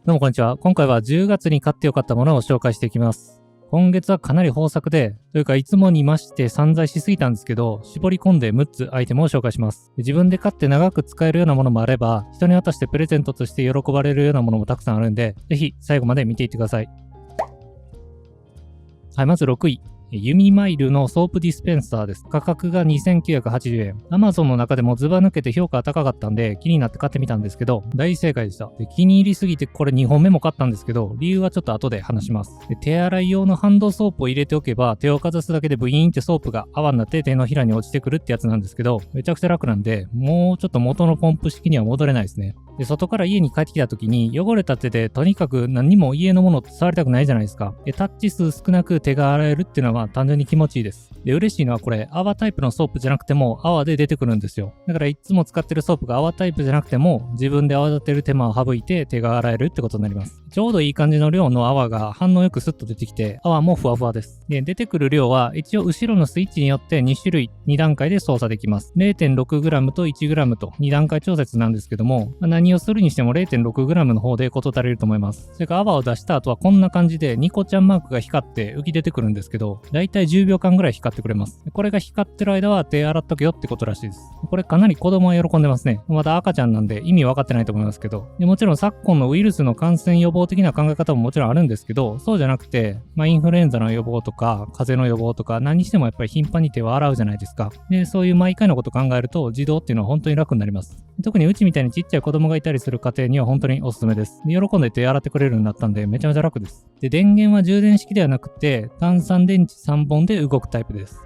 どうもこんにちは。今回は10月に買ってよかったものを紹介していきます。今月はかなり豊作で、というかいつもに増して散財しすぎたんですけど、絞り込んで6つアイテムを紹介します。自分で買って長く使えるようなものもあれば、人に渡してプレゼントとして喜ばれるようなものもたくさんあるんで、ぜひ最後まで見ていってください。はい、まず6位。ユミマイルのソープディスペンサーです。価格が2980円。Amazon の中でもズバ抜けて評価高かったんで気になって買ってみたんですけど、大正解でした。で、気に入りすぎてこれ2本目も買ったんですけど、理由はちょっと後で話します。で、手洗い用のハンドソープを入れておけば、手をかざすだけでブイーンってソープが泡になって手のひらに落ちてくるってやつなんですけど、めちゃくちゃ楽なんで、もうちょっと元のポンプ式には戻れないですね。で、外から家に帰ってきた時に汚れた手でとにかく何も家のものって触りたくないじゃないですか。で、タッチ数少なく手が洗えるっていうのは単純に気持ちいいです。で、嬉しいのはこれ、泡タイプのソープじゃなくても泡で出てくるんですよ。だからいつも使ってるソープが泡タイプじゃなくても自分で泡立てる手間を省いて手が洗えるってことになります。ちょうどいい感じの量の泡が反応よくスッと出てきて、泡もふわふわです。で、出てくる量は一応後ろのスイッチによって2種類2段階で操作できます。0.6g と 1g と2段階調節なんですけども、何をするにしても 0.6g の方で事足りると思います。それから泡を出した後はこんな感じでニコちゃんマークが光って浮き出てくるんですけど、だいたい10秒間ぐらい光ってくれます。これが光ってる間は手洗っとけよってことらしいです。これかなり子供は喜んでますね。まだ赤ちゃんなんで意味分かってないと思いますけど。で、もちろん昨今のウイルスの感染予防的な考え方ももちろんあるんですけど、そうじゃなくて、インフルエンザの予防とか、風邪の予防とか、何してもやっぱり頻繁に手を洗うじゃないですか。で、そういう毎回のこと考えると、自動っていうのは本当に楽になります。特にうちみたいにちっちゃい子供がいたりする家庭には本当におすすめです。で、喜んで手洗ってくれるようになったんで、めちゃめちゃ楽です。で、電源は充電式ではなくて、単3電池3本で動くタイプです。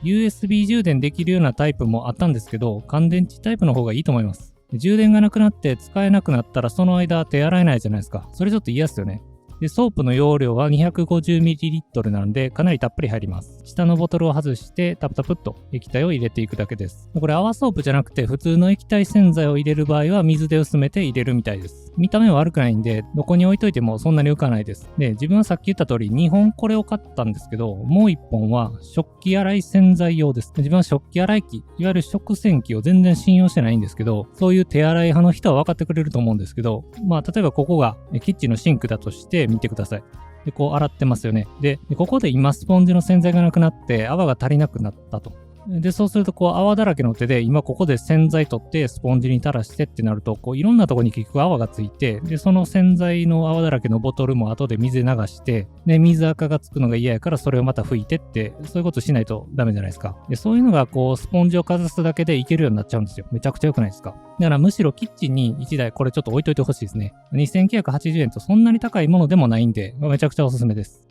USB 充電できるようなタイプもあったんですけど、乾電池タイプの方がいいと思います。充電がなくなって使えなくなったらその間手洗えないじゃないですか。それちょっと嫌っすよね。で、ソープの容量は 250ml なんでかなりたっぷり入ります。下のボトルを外してタプタプっと液体を入れていくだけです。これ泡ソープじゃなくて普通の液体洗剤を入れる場合は水で薄めて入れるみたいです。見た目は悪くないんでどこに置いといてもそんなに浮かないです。で、自分はさっき言った通り2本これを買ったんですけど、もう1本は食器洗い洗剤用です。自分は食器洗い機、いわゆる食洗機を全然信用してないんですけど、そういう手洗い派の人は分かってくれると思うんですけど、例えばここがキッチンのシンクだとして見てください。で、こう洗ってますよね。で、ここで今スポンジの洗剤がなくなって泡が足りなくなったと。で、そうするとこう泡だらけの手で今ここで洗剤取ってスポンジに垂らしてってなると、こういろんなところに結局泡がついて、で、その洗剤の泡だらけのボトルも後で水で流して、で、水垢がつくのが嫌やからそれをまた拭いてって、そういうことしないとダメじゃないですか。で、そういうのがこうスポンジをかざすだけでいけるようになっちゃうんですよ。めちゃくちゃ良くないですか。だからむしろキッチンに1台これちょっと置いといてほしいですね。2980円とそんなに高いものでもないんで、めちゃくちゃおすすめです。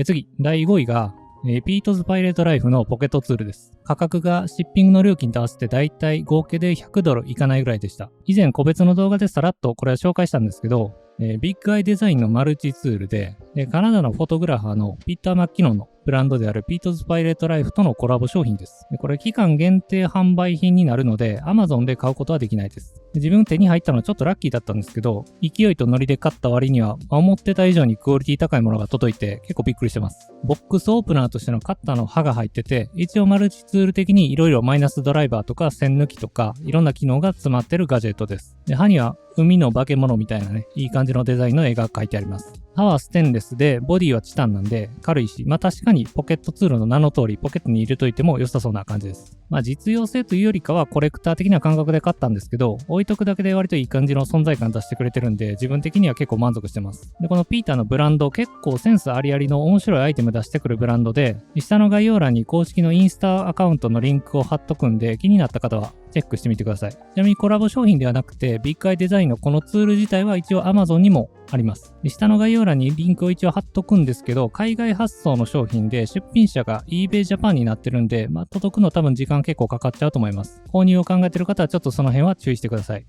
次、第5位が、ピートズパイレートライフのポケットツールです。価格がシッピングの料金と合わせてだいたい合計で$100いかないぐらいでした。以前個別の動画でさらっとこれは紹介したんですけど、ビッグアイデザインのマルチツールで、カナダのフォトグラファーのピーター・マッキノンのブランドであるピートズパイレートライフとのコラボ商品です。これ期間限定販売品になるので Amazon で買うことはできないです。自分手に入ったのはちょっとラッキーだったんですけど、勢いとノリで買った割には思ってた以上にクオリティ高いものが届いて結構びっくりしてます。ボックスオープナーとしてのカッターの刃が入ってて、一応マルチツール的にいろいろマイナスドライバーとか線抜きとかいろんな機能が詰まってるガジェットです。で、刃には海の化け物みたいなね、いい感じのデザインの絵が描いてあります。刃はステンレスで、ボディはチタンなんで軽いし、確かにポケットツールの名の通りポケットに入れといても良さそうな感じです。実用性というよりかはコレクター的な感覚で買ったんですけど、置いとくだけで割といい感じの存在感出してくれてるんで、自分的には結構満足してます。で、このピーターのブランド、結構センスありありの面白いアイテム出してくるブランドで、下の概要欄に公式のインスタアカウントのリンクを貼っとくんで、気になった方はチェックしてみてください。ちなみにコラボ商品ではなくて、ビッグアイデザインのこのツール自体は一応 Amazon にもあります。で、下の概要欄にリンクを一応貼っとくんですけど、海外発送の商品で出品者が eBay Japan になってるんで、届くの多分時間結構かかっちゃうと思います。購入を考えてる方はちょっとその辺は注意してください。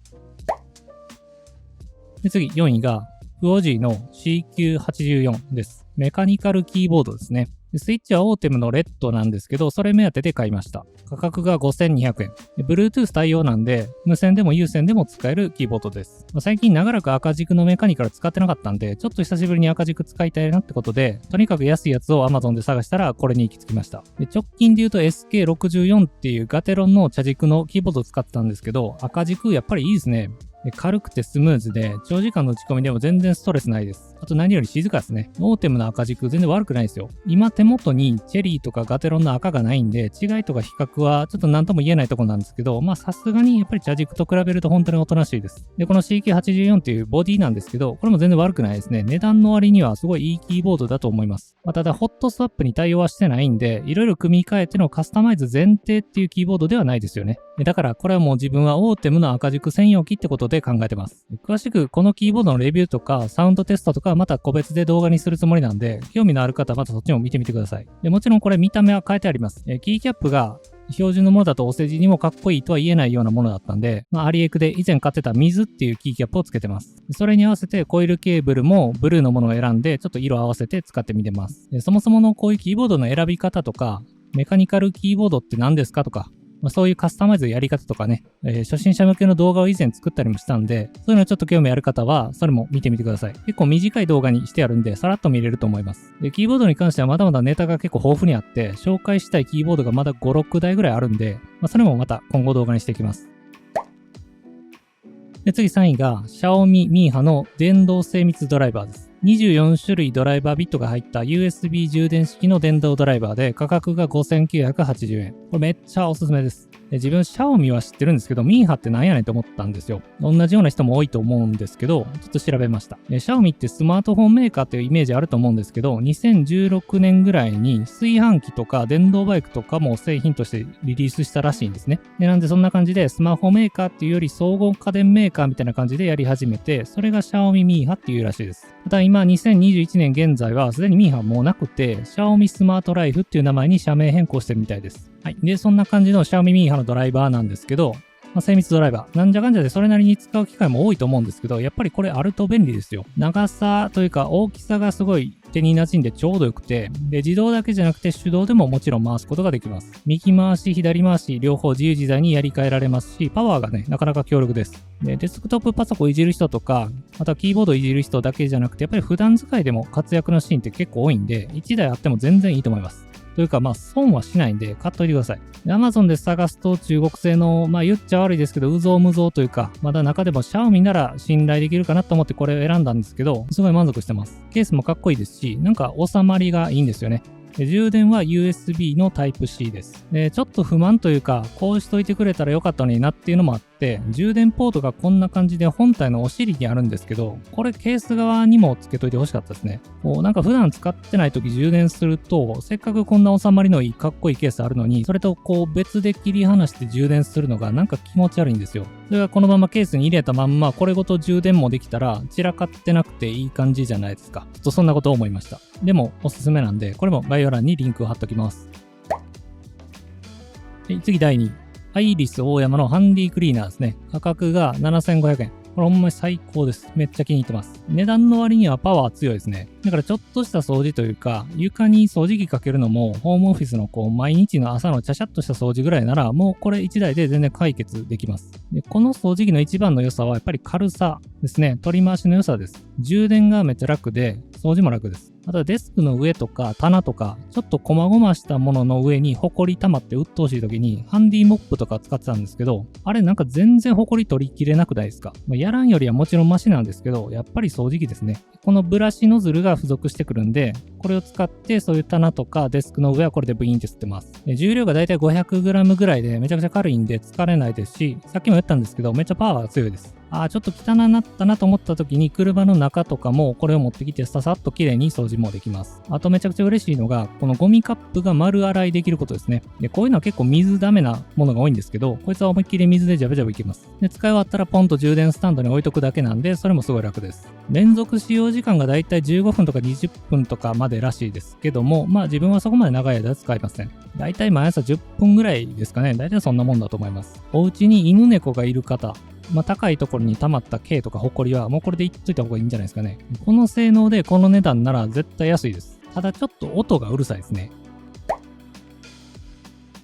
で、次、4位が、フオジーの CQ84 です。メカニカルキーボードですね。スイッチはオーテムのレッドなんですけど、それ目当てで買いました。価格が5200円。Bluetooth 対応なんで、無線でも有線でも使えるキーボードです。最近長らく赤軸のメカニカル使ってなかったんで、ちょっと久しぶりに赤軸使いたいなってことで、とにかく安いやつを Amazon で探したらこれに行き着きました。で、直近で言うと SK64 っていうガテロンの茶軸のキーボードを使ってたんですけど、赤軸やっぱりいいですね。軽くてスムーズで、長時間の打ち込みでも全然ストレスないです。あと何より静かですね。オーテムの赤軸全然悪くないですよ。今手元にチェリーとかガテロンの赤がないんで、違いとか比較はちょっと何とも言えないところなんですけど、まあさすがにやっぱり茶軸と比べると本当におとなしいです。で、この CQ84 っていうボディなんですけど、これも全然悪くないですね。値段の割にはすごいいいキーボードだと思います。まあ、ただ、ホットスワップに対応はしてないんで、いろいろ組み替えてのカスタマイズ前提っていうキーボードではないですよね。だから、これはもう自分はオーテムの赤軸専用機ってことで考えてます。詳しくこのキーボードのレビューとか、サウンドテストとかはまた個別で動画にするつもりなんで、興味のある方はまたそっちも見てみてください。でもちろんこれ見た目は変えてあります。キーキャップが標準のものだとお世辞にもかっこいいとは言えないようなものだったんで、アリエクで以前買ってた水っていうキーキャップをつけてます。それに合わせてコイルケーブルもブルーのものを選んで、ちょっと色合わせて使ってみてます。そもそものこういうキーボードの選び方とか、メカニカルキーボードって何ですかとか、そういうカスタマイズやり方とかね、初心者向けの動画を以前作ったりもしたんで、そういうのちょっと興味ある方は、それも見てみてください。結構短い動画にしてあるんで、さらっと見れると思います。で、キーボードに関してはまだまだネタが結構豊富にあって、紹介したいキーボードがまだ5、6台ぐらいあるんで、それもまた今後動画にしていきます。で、次3位が、Xiaomi Mi の電動精密ドライバーです。24種類ドライバービットが入った USB 充電式の電動ドライバーで価格が5980円。これめっちゃおすすめです。自分、シャオミは知ってるんですけど、ミーハってなんやねんと思ったんですよ。同じような人も多いと思うんですけど、ちょっと調べました。シャオミってスマートフォンメーカーっていうイメージあると思うんですけど、2016年ぐらいに炊飯器とか電動バイクとかも製品としてリリースしたらしいんですね。なんでそんな感じでスマホメーカーっていうより総合家電メーカーみたいな感じでやり始めて、それがシャオミミーハっていうらしいです。また今2021年現在はすでにミーハもうなくて、シャオミスマートライフっていう名前に社名変更してるみたいです。はい。で、そんな感じの Xiaomi Mi のドライバーなんですけど、精密ドライバー。なんじゃかんじゃでそれなりに使う機会も多いと思うんですけど、やっぱりこれあると便利ですよ。長さというか大きさがすごい手に馴染んでちょうどよくて、で、自動だけじゃなくて手動でももちろん回すことができます。右回し、左回し、両方自由自在にやり替えられますし、パワーがね、なかなか強力です。で、デスクトップパソコンいじる人とか、またキーボードいじる人だけじゃなくて、やっぱり普段使いでも活躍のシーンって結構多いんで、1台あっても全然いいと思います。というか、損はしないんで、買っといてください。Amazon で探すと中国製の、言っちゃ悪いですけど、うぞうむぞうというか、まだ中でも Xiaomi なら信頼できるかなと思ってこれを選んだんですけど、すごい満足してます。ケースもかっこいいですし、なんか収まりがいいんですよね。充電は USB の Type-C です。ちょっと不満というか、こうしといてくれたらよかったのになっていうのもあって、充電ポートがこんな感じで本体のお尻にあるんですけど、これケース側にもつけといてほしかったですね。なんか普段使ってない時充電すると、せっかくこんな収まりのいいかっこいいケースあるのに、それと別で切り離して充電するのがなんか気持ち悪いんですよ。それがこのままケースに入れたまんま、これごと充電もできたら、散らかってなくていい感じじゃないですか。ちょっとそんなことを思いました。でもおすすめなんで、これも概要欄にリンクを貼っときます。次第2位。アイリスオーヤマのハンディクリーナーですね。価格が7500円。これほんまに最高です。めっちゃ気に入ってます。値段の割にはパワー強いですね。だからちょっとした掃除というか、床に掃除機かけるのも、ホームオフィスの毎日の朝のチャシャッとした掃除ぐらいなら、もうこれ1台で全然解決できます。で、この掃除機の一番の良さはやっぱり軽さですね。取り回しの良さです。充電がめっちゃ楽で、掃除も楽です。あとはデスクの上とか棚とか、ちょっと細々したものの上にホコリ溜まって鬱陶しい時に、ハンディモップとか使ってたんですけど、あれなんか全然ホコリ取りきれなくないですか？やらんよりはもちろんマシなんですけど、やっぱり掃除機ですね。このブラシノズルが付属してくるんで、これを使ってそういう棚とかデスクの上はこれでブイーンって吸ってます。重量がだいたい 500g ぐらいでめちゃくちゃ軽いんで疲れないですし、さっきも言ったんですけど、めっちゃパワーが強いです。ちょっと汚なったなと思った時に車の中とかもこれを持ってきてささっと綺麗に掃除もできます。あとめちゃくちゃ嬉しいのが、このゴミカップが丸洗いできることですね。で、こういうのは結構水ダメなものが多いんですけど、こいつは思いっきり水でジャブジャブいけます。で、使い終わったらポンと充電スタンドに置いとくだけなんで、それもすごい楽です。連続使用時間がだいたい15分とか20分とかまでらしいですけども、自分はそこまで長い間使いません。だいたい毎朝10分ぐらいですかね。だいたいそんなもんだと思います。お家に犬猫がいる方、高いところに溜まった毛とかホコリはもうこれでいっといた方がいいんじゃないですかね。この性能でこの値段なら絶対安いです。ただちょっと音がうるさいですね。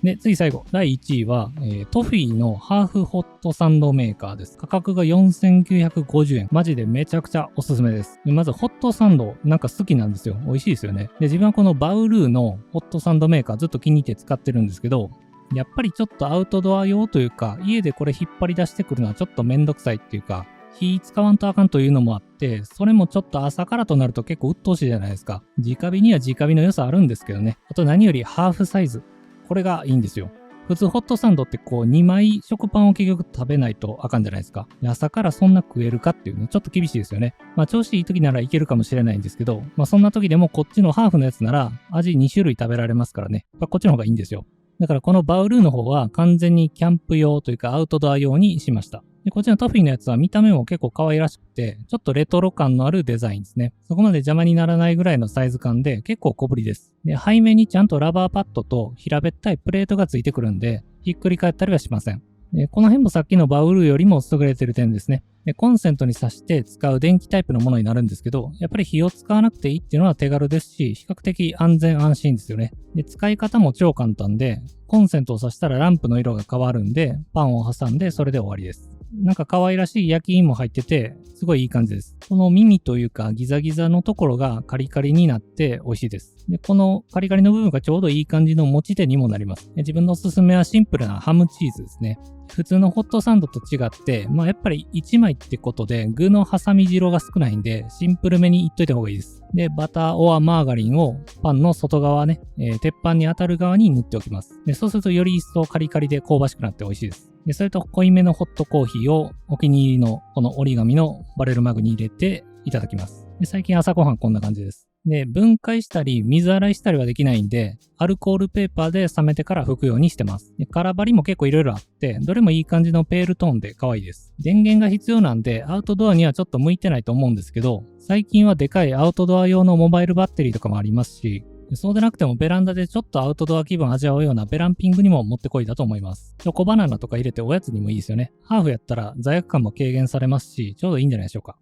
で、次最後、第1位は、トフィーのハーフホットサンドメーカーです。価格が4950円。マジでめちゃくちゃおすすめです。まず、ホットサンド、なんか好きなんですよ。美味しいですよね。で、自分はこのバウルーのホットサンドメーカーずっと気に入って使ってるんですけど、やっぱりちょっとアウトドア用というか、家でこれ引っ張り出してくるのはちょっとめんどくさいっていうか、火使わんとあかんというのもあって、それもちょっと朝からとなると結構鬱陶しいじゃないですか。直火には直火の良さあるんですけどね。あと何よりハーフサイズ。これがいいんですよ。普通ホットサンドってこう2枚食パンを結局食べないとあかんじゃないですか。朝からそんな食えるかっていうのちょっと厳しいですよね。調子いい時ならいけるかもしれないんですけど、そんな時でもこっちのハーフのやつなら味2種類食べられますからね。こっちの方がいいんですよ。だからこのバウルーの方は完全にキャンプ用というかアウトドア用にしました。で、こっちのトフィーのやつは見た目も結構可愛らしくて、ちょっとレトロ感のあるデザインですね。そこまで邪魔にならないぐらいのサイズ感で結構小ぶりです。で、背面にちゃんとラバーパッドと平べったいプレートがついてくるんで、ひっくり返ったりはしません。で、この辺もさっきのバウルーよりも優れてる点ですね。で、コンセントに挿して使う電気タイプのものになるんですけど、やっぱり火を使わなくていいっていうのは手軽ですし、比較的安全安心ですよね。で、使い方も超簡単で、コンセントを挿したらランプの色が変わるんで、パンを挟んでそれで終わりです。なんか可愛らしい焼き印も入ってて、すごいいい感じです。この耳というかギザギザのところがカリカリになって美味しいです。で、このカリカリの部分がちょうどいい感じの持ち手にもなります。で、自分のおすすめはシンプルなハムチーズですね。普通のホットサンドと違って、やっぱり1枚ってことで具の挟み汁が少ないんで、シンプルめにいっといた方がいいです。で、バターオアマーガリンをパンの外側ね、鉄板に当たる側に塗っておきます。で、そうするとより一層カリカリで香ばしくなって美味しいです。で、それと濃いめのホットコーヒーをお気に入りのこの折り紙のバレルマグに入れていただきます。で、最近朝ごはんこんな感じです。で、分解したり水洗いしたりはできないんで、アルコールペーパーで冷めてから拭くようにしてます。で、空張りも結構いろいろあって、どれもいい感じのペールトーンで可愛いです。電源が必要なんで、アウトドアにはちょっと向いてないと思うんですけど、最近はでかいアウトドア用のモバイルバッテリーとかもありますし、そうでなくてもベランダでちょっとアウトドア気分味わうようなベランピングにももってこいだと思います。チョコバナナとか入れておやつにもいいですよね。ハーフやったら罪悪感も軽減されますし、ちょうどいいんじゃないでしょうか。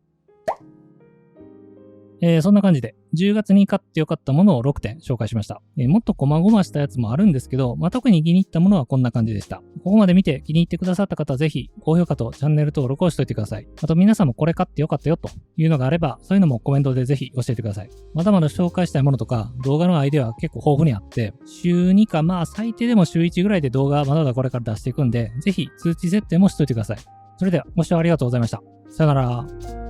そんな感じで、10月に買ってよかったものを6点紹介しました。もっと細々したやつもあるんですけど、特に気に入ったものはこんな感じでした。ここまで見て気に入ってくださった方はぜひ、高評価とチャンネル登録をしといてください。あと皆さんもこれ買ってよかったよというのがあれば、そういうのもコメントでぜひ教えてください。まだまだ紹介したいものとか、動画のアイデアは結構豊富にあって、週2か最低でも週1ぐらいで動画まだまだこれから出していくんで、ぜひ通知設定もしといてください。それではご視聴ありがとうございました。さよなら。